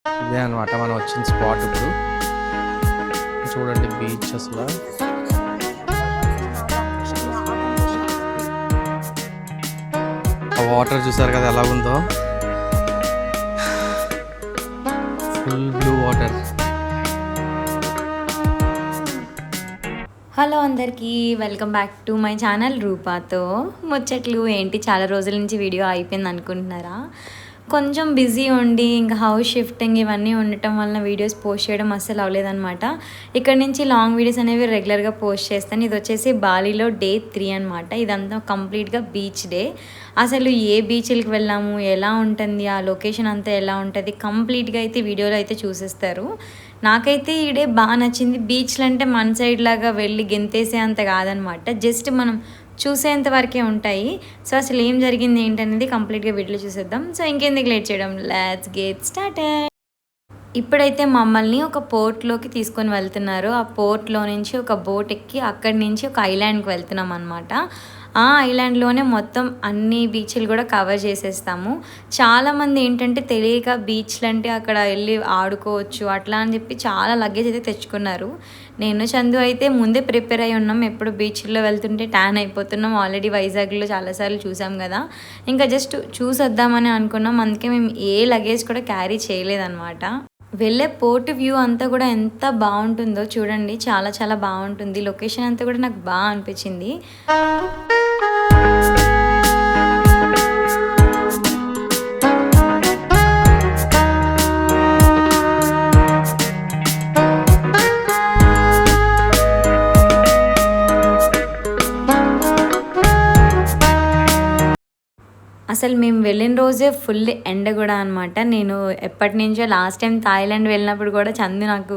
ఇదే అనమాట మనం వచ్చిన స్పాట్. ఇప్పుడు చూడండి బీచ్ అసలు ఆ వాటర్ చూసారు కదా ఎలా ఉందో, ఫుల్ బ్లూ వాటర్. హలో అందరికీ, welcome back to my channel రూపాతో ముచ్చట్లు. ఏంటి చాలా రోజుల నుంచి వీడియో అయిపోయింది అనుకుంటున్నారా? కొంచెం బిజీ ఉండి ఇంకా హౌస్ షిఫ్టింగ్ ఇవన్నీ ఉండటం వలన వీడియోస్ పోస్ట్ చేయడం అస్సలు అవ్వలేదన్నమాట. ఇక్కడ నుంచి లాంగ్ వీడియోస్ అనేవి రెగ్యులర్గా పోస్ట్ చేస్తాను. ఇది వచ్చేసి బాలీలో డే 3 అనమాట. ఇదంతా కంప్లీట్గా బీచ్ డే. అసలు ఏ బీచ్లకు వెళ్ళాము, ఎలా ఉంటుంది, ఆ లొకేషన్ అంతా ఎలా ఉంటుంది కంప్లీట్గా అయితే వీడియోలో అయితే చూసేస్తారు. నాకైతే ఈ డే బాగా నచ్చింది. బీచ్లు అంటే మన సైడ్ లాగా వెళ్ళి గెంతేసే అంత కాదనమాట, జస్ట్ మనం చూసేంత వరకే ఉంటాయి. సో అసలు ఏం జరిగింది ఏంటనేది కంప్లీట్గా వీడియోలో చూసేద్దాం. సో ఇంకెందుకు లేట్ చేయడం, లెట్స్ గెట్ స్టార్టెడ్. ఇప్పుడైతే మమ్మల్ని ఒక పోర్ట్లోకి తీసుకొని వెళ్తున్నారు. ఆ పోర్ట్లో నుంచి ఒక బోట్ ఎక్కి అక్కడి నుంచి ఒక ఐలాండ్కి వెళ్తున్నాం అనమాట. ఆ ఐలాండ్లోనే మొత్తం అన్ని బీచ్లు కూడా కవర్ చేసేస్తాము. చాలామంది ఏంటంటే తెలియక బీచ్లు అంటే అక్కడ వెళ్ళి ఆడుకోవచ్చు అట్లా అని చెప్పి చాలా లగేజ్ అయితే తెచ్చుకున్నారు. నేను చందు అయితే ముందే ప్రిపేర్ అయి ఉన్నాం. ఎప్పుడు బీచ్లో వెళ్తుంటే ట్యాన్ అయిపోతున్నాం. ఆల్రెడీ వైజాగ్లో చాలాసార్లు చూసాం కదా, ఇంకా జస్ట్ చూసొద్దామని అనుకున్నాం. అందుకే మేము ఏ లగేజ్ కూడా క్యారీ చేయలేదన్నమాట. వెళ్ళే పోర్ట్ వ్యూ అంతా కూడా ఎంత బాగుంటుందో చూడండి, చాలా చాలా బాగుంటుంది. లొకేషన్ అంతా కూడా నాకు బాగా అనిపించింది. అసలు మేము వెళ్ళిన రోజే ఫుల్ ఎండ కూడా అనమాట. నేను ఎప్పటి నుంచో లాస్ట్ టైం థాయిలాండ్ వెళ్ళినప్పుడు కూడా చందు నాకు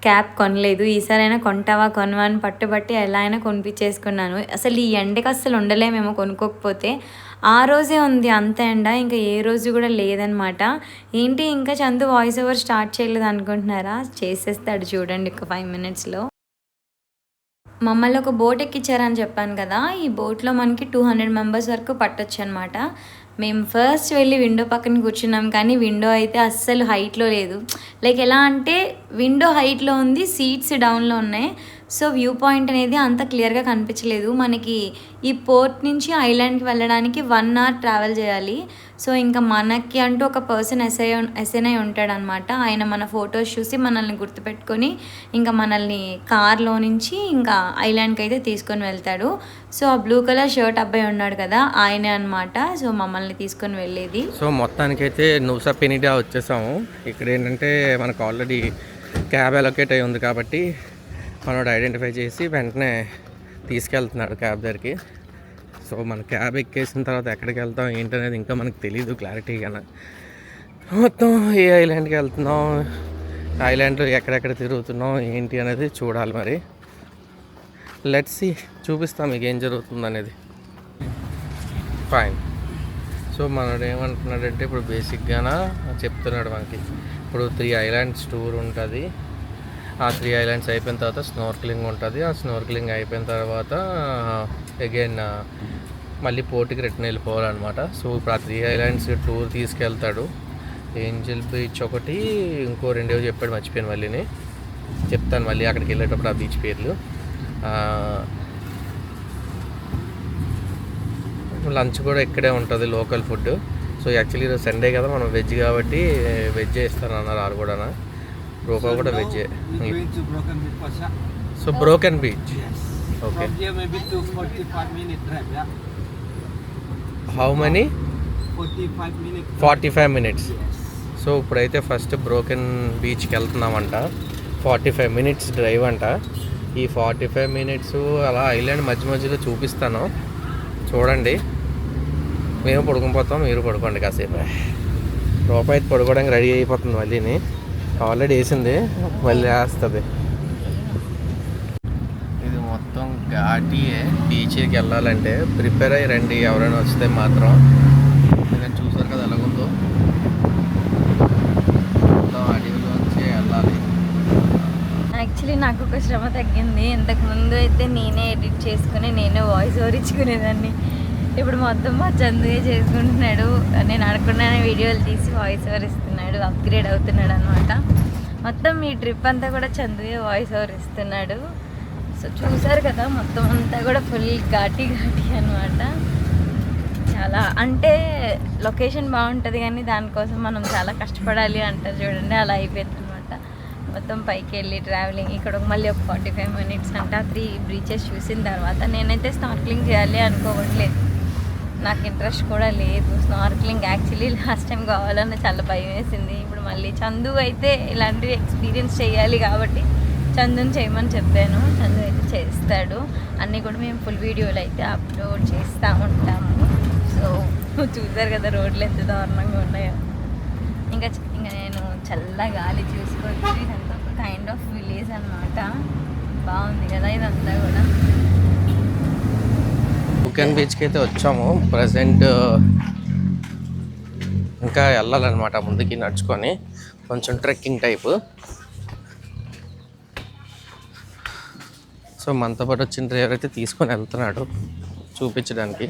క్యాప్ కొనలేదు. ఈసారైనా కొంటావా కొనవా అని పట్టుబట్టి ఎలా అయినా కొనిపించేసుకున్నాను. అసలు ఈ ఎండకి అస్సలు ఉండలేమేమో కొనుక్కోకపోతే. ఆ రోజే ఉంది అంత ఎండ, ఇంకా ఏ రోజు కూడా లేదనమాట. ఏంటి ఇంకా చందు వాయిస్ ఓవర్ స్టార్ట్ చేయలేదు అనుకుంటున్నారా? చేసేస్తాడు చూడండి ఒక 5 minutesలో. మమ్మల్ని ఒక బోట్ ఎక్కించారని చెప్పాను కదా, ఈ బోట్లో మనకి 200 మెంబర్స్ వరకు పట్టొచ్చు అనమాట. మేము ఫస్ట్ వెళ్ళి విండో పక్కన కూర్చున్నాం, కానీ విండో అయితే అస్సలు హైట్లో లేదు. లైక్ ఎలా అంటే విండో హైట్లో ఉంది, సీట్స్ డౌన్లో ఉన్నాయి. సో వ్యూ పాయింట్ అనేది అంత క్లియర్గా కనిపించలేదు. మనకి ఈ పోర్ట్ నుంచి ఐలాండ్కి వెళ్ళడానికి 1 hour ట్రావెల్ చేయాలి. సో ఇంకా మనకి అంటూ ఒక పర్సన్ ఎస్ఐన్ అయి ఉంటాడనమాట. ఆయన మన ఫొటోస్ చూసి మనల్ని గుర్తుపెట్టుకొని ఇంకా మనల్ని కార్లో నుంచి ఇంకా ఐలాండ్కి అయితే తీసుకొని వెళ్తాడు. సో ఆ బ్లూ కలర్ షర్ట్ అబ్బాయి ఉన్నాడు కదా, ఆయనే అనమాట. సో మమ్మల్ని తీసుకొని వెళ్ళేది. సో మొత్తానికైతే నూసా పెనిడా వచ్చేసాము. ఇక్కడ ఏంటంటే మనకు ఆల్రెడీ క్యాబ్ అలొకేట్ అయి ఉంది కాబట్టి మనోడు ఐడెంటిఫై చేసి వెంటనే తీసుకెళ్తున్నాడు క్యాబ్ దగ్గరికి. సో మన క్యాబ్ ఎక్కేసిన తర్వాత ఎక్కడికి వెళ్తాం ఏంటనేది ఇంకా మనకు తెలీదు క్లారిటీగా. మొత్తం ఏ ఐలాండ్కి వెళ్తున్నాం, ఐలాండ్లో ఎక్కడెక్కడ తిరుగుతున్నాం ఏంటి అనేది చూడాలి. మరి లెట్స్ సీ, చూపిస్తాం మీకు ఏం జరుగుతుంది అనేది. ఫైన్. సో మనోడు ఏమంటున్నాడంటే ఇప్పుడు బేసిక్గా చెప్తున్నాడు మనకి ఇప్పుడు 3 islands టూర్ ఉంటుంది. ఆ 3 islands అయిపోయిన తర్వాత స్నోర్క్లింగ్ ఉంటుంది. ఆ స్నోర్క్లింగ్ అయిపోయిన తర్వాత అగైన్ మళ్ళీ పోర్ట్కి రిటర్న్ వెళ్ళిపోవాలన్నమాట. సో ఇప్పుడు ఆ 3 islands టూర్ తీసుకెళ్తాడు. ఏంజల్ బీచ్ ఒకటి, ఇంకో 2 చెప్పాడు, మర్చిపోయాను. మళ్ళీని చెప్తాను మళ్ళీ అక్కడికి వెళ్ళేటప్పుడు ఆ బీచ్ పేర్లు. లంచ్ కూడా ఇక్కడే ఉంటుంది, లోకల్ ఫుడ్. సో యాక్చువల్లీ ఈరోజు సండే కదా, మనం వెజ్ కాబట్టి వెజ్ ఇస్తాను అన్నారు వాళ్ళు కూడా. రూపా కూడా veg. So broken beach. Okay. How many? 45 minutes. So ఇప్పుడైతే ఫస్ట్ బ్రోకెన్ బీచ్కి వెళ్తున్నామంట. 45 minutes డ్రైవ్ అంట. ఈ 45 minutes అలా ఐలాండ్ మధ్య మధ్యలో చూపిస్తాను, చూడండి. మేము పడుకుని పోతాం, మీరు పడుకోండి కాసేపు. రూపాయి అయితే పడుకోవడానికి రెడీ అయిపోతుంది. మళ్ళీని ఆల్రెడీ వేసింది, మళ్ళీ వేస్తుంది. ఇది మొత్తం ఘాటీయే. బీచ్కి వెళ్ళాలంటే ప్రిపేర్ అయ్యి రండి ఎవరైనా వస్తే మాత్రం. నేను చూసారు కదా ఎలాగుందో, మొత్తం అడవిలోంచి వెళ్ళాలి. యాక్చువల్లీ నాకు ఒక శ్రమ తగ్గింది. ఇంతకుముందు అయితే నేనే ఎడిట్ చేసుకుని నేనే వాయిస్ ఓవర్ ఇచ్చుకునేదాన్ని. ఇప్పుడు మొత్తం మా చందువే చేసుకుంటున్నాడు. నేను అడగకుండా వీడియోలు తీసి వాయిస్ ఓవర్ ఇస్తున్నాడు, అప్గ్రేడ్ అవుతున్నాడు అనమాట. మొత్తం ఈ ట్రిప్ అంతా కూడా చందువే వాయిస్ ఓవర్ ఇస్తున్నాడు. సో చూసారు కదా, మొత్తం అంతా కూడా ఫుల్ ఘాటి అనమాట. చాలా అంటే లొకేషన్ బాగుంటుంది కానీ దానికోసం మనం చాలా కష్టపడాలి అంటారు చూడండి, అలా అయిపోయింది అనమాట. మొత్తం పైకి వెళ్ళి ట్రావెలింగ్, ఇక్కడ మళ్ళీ ఒక 45 minutes అంట 3 బీచెస్ చూసిన తర్వాత. నేనైతే స్నార్క్లింగ్ చేయాలి అనుకోవట్లేదు, నాకు ఇంట్రెస్ట్ కూడా లేదు స్నార్క్లింగ్. యాక్చువల్లీ లాస్ట్ టైం కావాలని చాలా భయం వేసింది. ఇప్పుడు మళ్ళీ చందు అయితే ఇలాంటివి ఎక్స్పీరియన్స్ చేయాలి కాబట్టి చందుని చేయమని చెప్పాను. చందు అయితే చేస్తాడు. అన్నీ కూడా మేము ఫుల్ వీడియోలు అయితే అప్లోడ్ చేస్తూ ఉంటాము. సో చూసారు కదా రోడ్లు ఎంత దారుణంగా ఉన్నాయో. ఇంకా నేను చల్ల గాలి చూసుకోవచ్చు. ఇదంతా ఒక కైండ్ ఆఫ్ విలేజ్ అనమాట. బాగుంది కదా ఇదంతా కూడా. బ్రోకెన్ బీచ్కి అయితే వచ్చాము. ప్రజెంట్ ఇంకా వెళ్ళాలన్నమాట ముందుకి నడుచుకొని, కొంచెం ట్రెక్కింగ్ టైపు. సో మనతో పాటు వచ్చిన డ్రైవర్ అయితే తీసుకొని వెళ్తున్నాడు చూపించడానికి.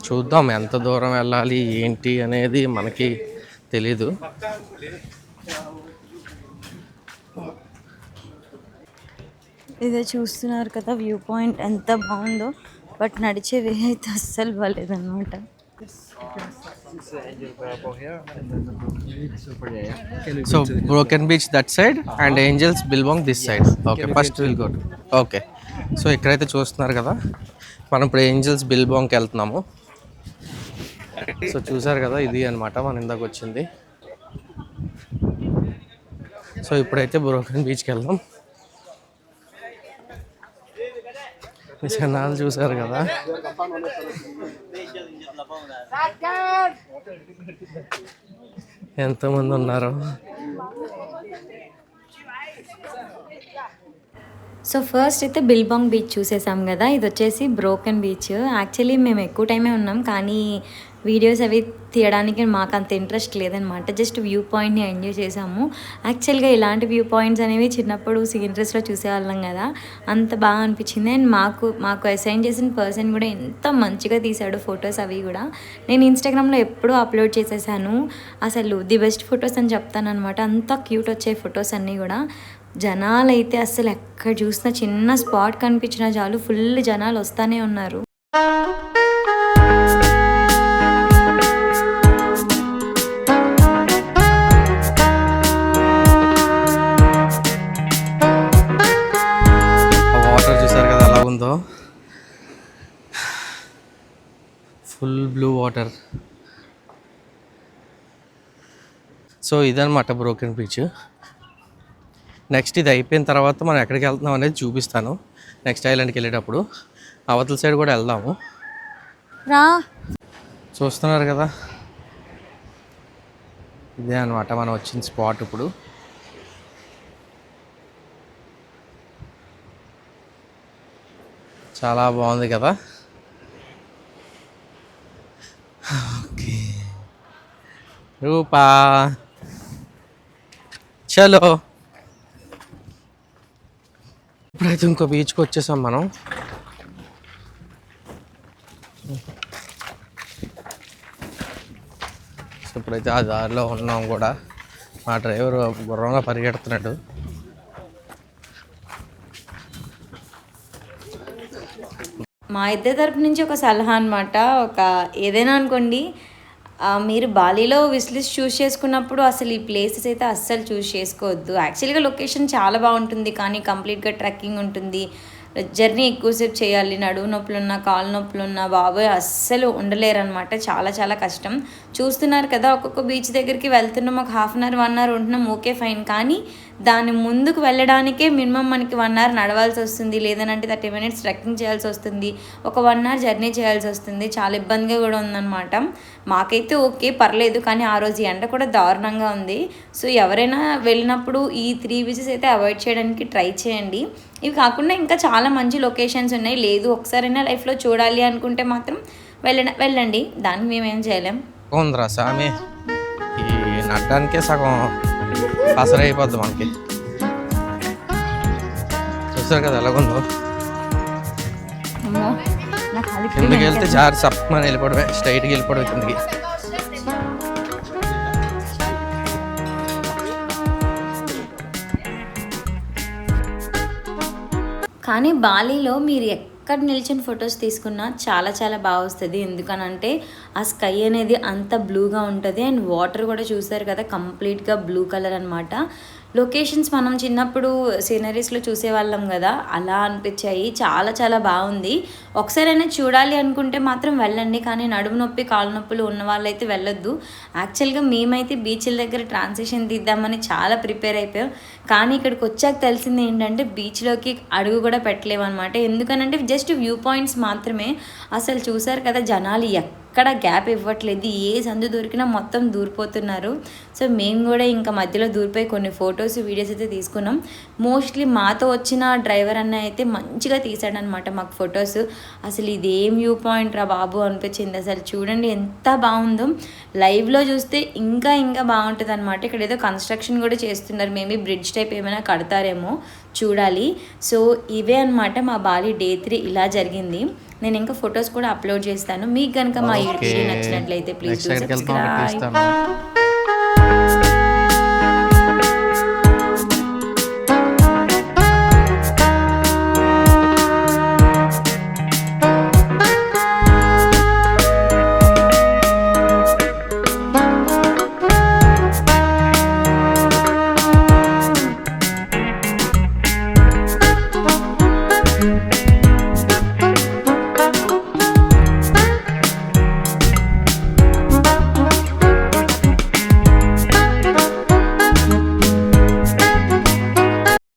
చూద్దాం ఎంత దూరం వెళ్ళాలి ఏంటి అనేది మనకి తెలీదు. ఇదే చూస్తున్నారు కదా వ్యూ పాయింట్ ఎంత బాగుందో, బట్ నడిచే వే అయితే అస్సలు బాగాలేదన్నమాట. So Broken Beach that side and Angels Billabong this side. Okay, first we'll go to. Okay. So ఇక్కడైతే చూస్తున్నారు కదా, మనం ఇప్పుడు ఏంజల్స్ బిల్బాంగ్కి వెళ్తున్నాము. సో చూసారు కదా, ఇది అనమాట మనం ఇందాక వచ్చింది. సో ఇప్పుడైతే బ్రోకెన్ బీచ్కి వెళ్దాం. జనాలు చూసారు కదా, ఎంతమంది ఉన్నారు. సో ఫస్ట్ అయితే బిల్బాంగ్ బీచ్ చూసేసాం కదా, ఇది వచ్చేసి బ్రోకెన్ బీచ్. యాక్చువల్లీ మేము ఎక్కువ టైమే ఉన్నాం కానీ వీడియోస్ అవి తీయడానికి మాకు అంత ఇంట్రెస్ట్ లేదనమాట. జస్ట్ వ్యూ పాయింట్ని ఎంజాయ్ చేసాము. యాక్చువల్గా ఇలాంటి వ్యూ పాయింట్స్ అనేవి చిన్నప్పుడు సీనరీస్లో చూసేవాళ్ళం కదా, అంత బాగా అనిపించింది. అండ్ మాకు అసైన్ చేసిన పర్సన్ కూడా ఎంత మంచిగా తీశాడు ఫొటోస్ అవి కూడా. నేను ఇన్స్టాగ్రామ్లో ఎప్పుడూ అప్లోడ్ చేసేసాను. అసలు ది బెస్ట్ ఫొటోస్ అని చెప్తాను అనమాట. అంత క్యూట్ వచ్చాయి ఫొటోస్ అన్నీ కూడా. జనాలు అయితే అసలు ఎక్కడ చూసినా చిన్న స్పాట్ కనిపించినా చాలు ఫుల్ జనాలు వస్తూనే ఉన్నారు. వాటర్ చూసారు కదా ఎలా ఉందో, ఫుల్ బ్లూ వాటర్. సో ఇదన్నమాట బ్రోకెన్ బీచ్. నెక్స్ట్ ఇది అయిపోయిన తర్వాత మనం ఎక్కడికి వెళ్తున్నాం అనేది చూపిస్తాను. నెక్స్ట్ ఐలాండ్కి వెళ్ళేటప్పుడు అవతల సైడ్ కూడా వెళ్దాము. చూస్తున్నారు కదా, ఇదే అనమాట మనం వచ్చిన స్పాట్. ఇప్పుడు చాలా బాగుంది కదా. ఓకే రూపా చలో. ఇప్పుడైతే ఇంకో బీచ్కి వచ్చేసాం మనం. ఇప్పుడైతే ఆ దారిలో ఉన్నాం కూడా. మా డ్రైవర్ గుర్రంగా పరిగెడుతున్నాడు. మా ఇద్దరి తరపు నుంచి ఒక సలహా అనమాట. ఏదైనా అనుకోండి, మీరు బాలీలో విశ్లిస్ట్ చూస్ చేసుకున్నప్పుడు అసలు ఈ ప్లేసెస్ అయితే అస్సలు చూస్ చేసుకోవద్దు. యాక్చువల్గా లొకేషన్ చాలా బాగుంటుంది కానీ కంప్లీట్గా ట్రెక్కింగ్ ఉంటుంది, జర్నీ ఎక్కువసేపు చేయాలి, నడువు నొప్పులున్నా కాలు నొప్పులున్నా బాబోయ్ అస్సలు ఉండలేరు అనమాట. చాలా చాలా కష్టం. చూస్తున్నారు కదా, ఒక్కొక్క బీచ్ దగ్గరికి వెళ్తున్నాం, ఒక 1/2 hour 1 hour ఉంటున్నాం, ఓకే ఫైన్. కానీ దాని ముందుకు వెళ్ళడానికే మినిమం మనకి 1 hour నడవాల్సి వస్తుంది, లేదనంటే 30 minutes ట్రెక్కింగ్ చేయాల్సి వస్తుంది, ఒక 1 hour జర్నీ చేయాల్సి వస్తుంది. చాలా ఇబ్బందిగా కూడా ఉందన్నమాట. మాకైతే ఓకే పర్లేదు, కానీ ఆ రోజు ఎండ కూడా దారుణంగా ఉంది. సో ఎవరైనా వెళ్ళినప్పుడు ఈ 3 beaches అయితే అవాయిడ్ చేయడానికి ట్రై చేయండి. ఇవి కాకుండా ఇంకా చాలా మంచి లొకేషన్స్ ఉన్నాయి. లేదు ఒకసారైనా లైఫ్లో చూడాలి అనుకుంటే మాత్రం వెళ్ళండి, దానికి మేమేం చేయలేం. ఉందిరా సామి, ఈ నడ్డానికే సగం పసర అయిపోద్ది మనకి. చూస్తారు కదా ఎలాగుందో. కిందకి వెళ్తే జారి సప్పమని వెళ్ళిపోవడమే, స్ట్రైట్గా వెళ్ళిపోవడం కిందకి. కానీ బాలీలో మీరు ఎక్కడ నిల్చొని ఫొటోస్ తీసుకున్నా చాలా చాలా బాగా వస్తుంది. ఎందుకనంటే ఆ స్కై అనేది అంత బ్లూగా ఉంటుంది అండ్ వాటర్ కూడా చూసారు కదా కంప్లీట్గా బ్లూ కలర్ అనమాట. లొకేషన్స్ మనం చిన్నప్పుడు సీనరీస్లో చూసేవాళ్ళం కదా, అలా అనిపించాయి. చాలా చాలా బాగుంది. ఒకసారైనా చూడాలి అనుకుంటే మాత్రం వెళ్ళండి, కానీ నడుము నొప్పి కాలు నొప్పులు ఉన్న వాళ్ళైతే వెళ్ళొద్దు. యాక్చువల్గా మేమైతే బీచ్ల దగ్గర ట్రాన్సిషన్ తీద్దామని చాలా ప్రిపేర్ అయిపోయాం, కానీ ఇక్కడికి వచ్చాక తెలిసింది ఏంటంటే బీచ్లోకి అడుగు కూడా పెట్టలేమన్నమాట. ఎందుకనంటే జస్ట్ వ్యూ పాయింట్స్ మాత్రమే. అసలు చూసారు కదా జనాలు ఎక్కడ గ్యాప్ ఇవ్వట్లేదు, ఏ సందు దొరికినా మొత్తం దూరిపోతున్నారు. సో మేము కూడా ఇంకా మధ్యలో దూరిపోయి కొన్ని ఫొటోస్ వీడియోస్ అయితే తీసుకున్నాం. మోస్ట్లీ మాతో వచ్చిన డ్రైవర్ అన్న అయితే మంచిగా తీసాడనమాట మాకు ఫొటోస్. అసలు ఇదేం వ్యూ పాయింట్ రా బాబు అనిపించింది. అసలు చూడండి ఎంత బాగుందో, లైవ్లో చూస్తే ఇంకా ఇంకా బాగుంటుంది అనమాట. ఇక్కడ ఏదో కన్స్ట్రక్షన్ కూడా చేస్తున్నారు, మేబీ బ్రిడ్జ్ టైప్ ఏమైనా కడతారేమో, చూడాలి. సో ఇవే అనమాట మా బాలి డే 3 ఇలా జరిగింది. నేను ఇంకా ఫొటోస్ కూడా అప్లోడ్ చేస్తాను. మీకు కనుక మా వీడియో నచ్చినట్లయితే ప్లీజ్ సబ్స్క్రైబ్.